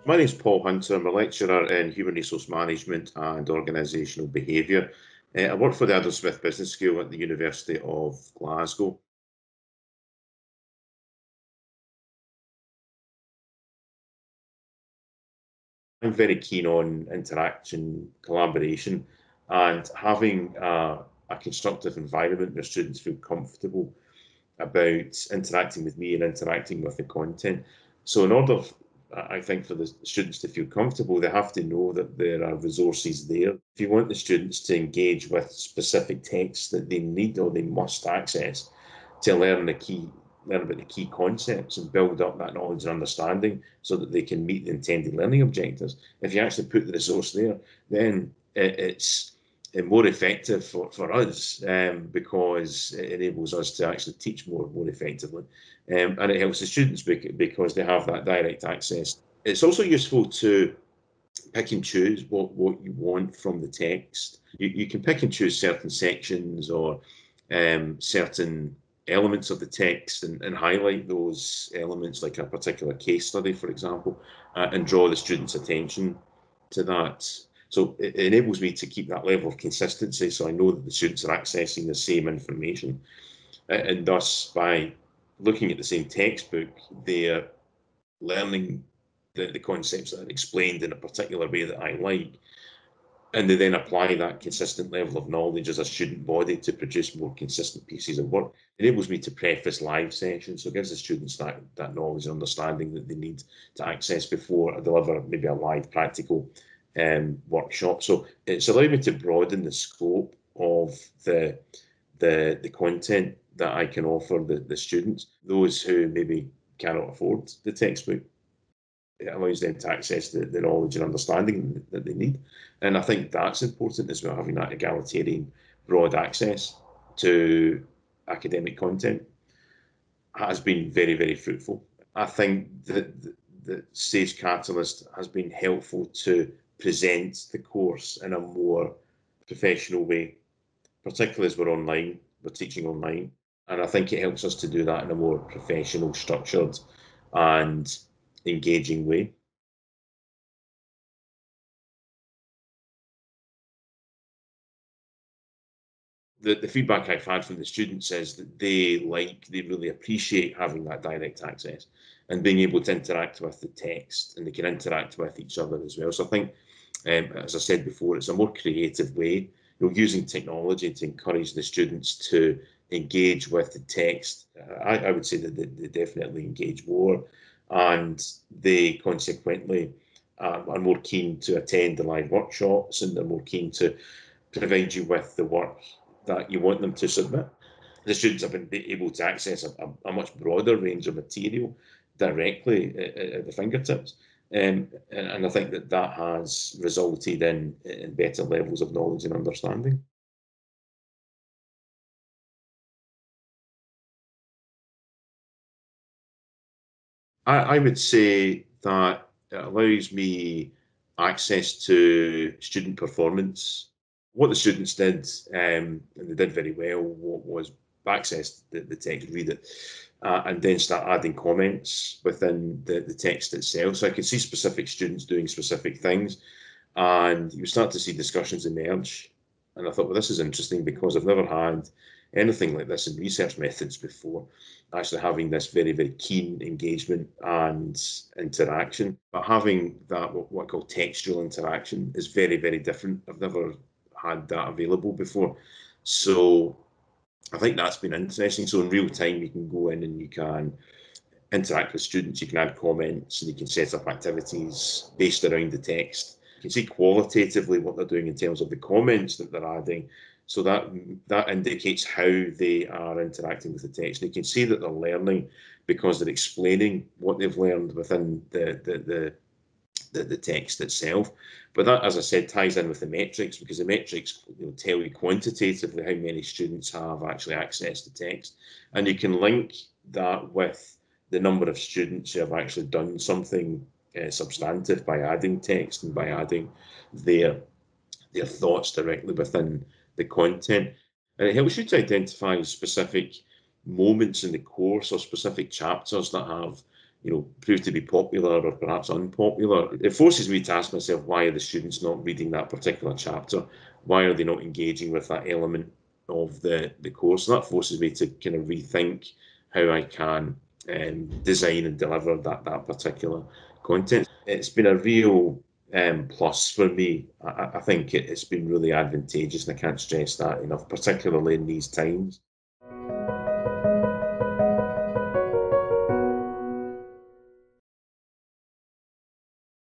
My name is Paul Hunter. I'm a lecturer in Human Resource Management and Organisational Behaviour. I work for the Adam Smith Business School at the University of Glasgow. I'm very keen on interaction, collaboration, and having a constructive environment where students feel comfortable about interacting with me and interacting with the content. So in order, I think, for the students to feel comfortable, they have to know that there are resources there. If you want the students to engage with specific texts that they need or they must access to learn about the key concepts and build up that knowledge and understanding so that they can meet the intended learning objectives. If you actually put the resource there, then it's more effective for us because it enables us to actually teach more effectively. And it helps the students because they have that direct access. It's also useful to pick and choose what you want from the text. You can pick and choose certain sections or certain elements of the text and highlight those elements, like a particular case study, for example, and draw the student's attention to that. So it enables me to keep that level of consistency so I know that the students are accessing the same information. And thus, by looking at the same textbook, they're learning the concepts that are explained in a particular way that I like, and they then apply that consistent level of knowledge as a student body to produce more consistent pieces of work. It enables me to preface live sessions, so it gives the students that knowledge and understanding that they need to access before I deliver maybe a live practical workshop. So it's allowed me to broaden the scope of the content that I can offer the students, those who maybe cannot afford the textbook. It allows them to access the knowledge and understanding that they need. And I think that's important as well, having that egalitarian, broad access to academic content has been very, very fruitful. I think that Sage Catalyst has been helpful to present the course in a more professional way, particularly as we're online, we're teaching online. And I think it helps us to do that in a more professional, structured, and engaging way. The feedback I've had from the students is that they really appreciate having that direct access and being able to interact with the text, and they can interact with each other as well. So I think, as I said before, it's a more creative way, using technology to encourage the students to engage with the text. I would say that they definitely engage more, and they consequently are more keen to attend the live workshops, and they're more keen to provide you with the work that you want them to submit. The students have been able to access a much broader range of material directly at the fingertips. And I think that has resulted in better levels of knowledge and understanding. I would say that it allows me access to student performance. What the students did, and they did very well, was access the text, read it, and then start adding comments within the text itself. So I could see specific students doing specific things, and you start to see discussions emerge. And I thought, well, this is interesting because I've never had anything like this in research methods before, actually having this very, very keen engagement and interaction. But having that, what I call textual interaction, is very, very different. I've never had that available before. So I think that's been interesting. So in real time, you can go in and you can interact with students, you can add comments, and you can set up activities based around the text. You can see qualitatively what they're doing in terms of the comments that they're adding. So that indicates how they are interacting with the text. And you can see that they're learning because they're explaining what they've learned within the text itself. But that, as I said, ties in with the metrics, because the metrics tell you quantitatively how many students have actually accessed the text. And you can link that with the number of students who have actually done something substantive by adding text and by adding their their thoughts directly within the content. And it helps you to identify specific moments in the course or specific chapters that have prove to be popular or perhaps unpopular. It forces me to ask myself, why are the students not reading that particular chapter? Why are they not engaging with that element of the course? And that forces me to kind of rethink how I can design and deliver that particular content. It's been a real plus for me. I think it's been really advantageous, and I can't stress that enough, particularly in these times.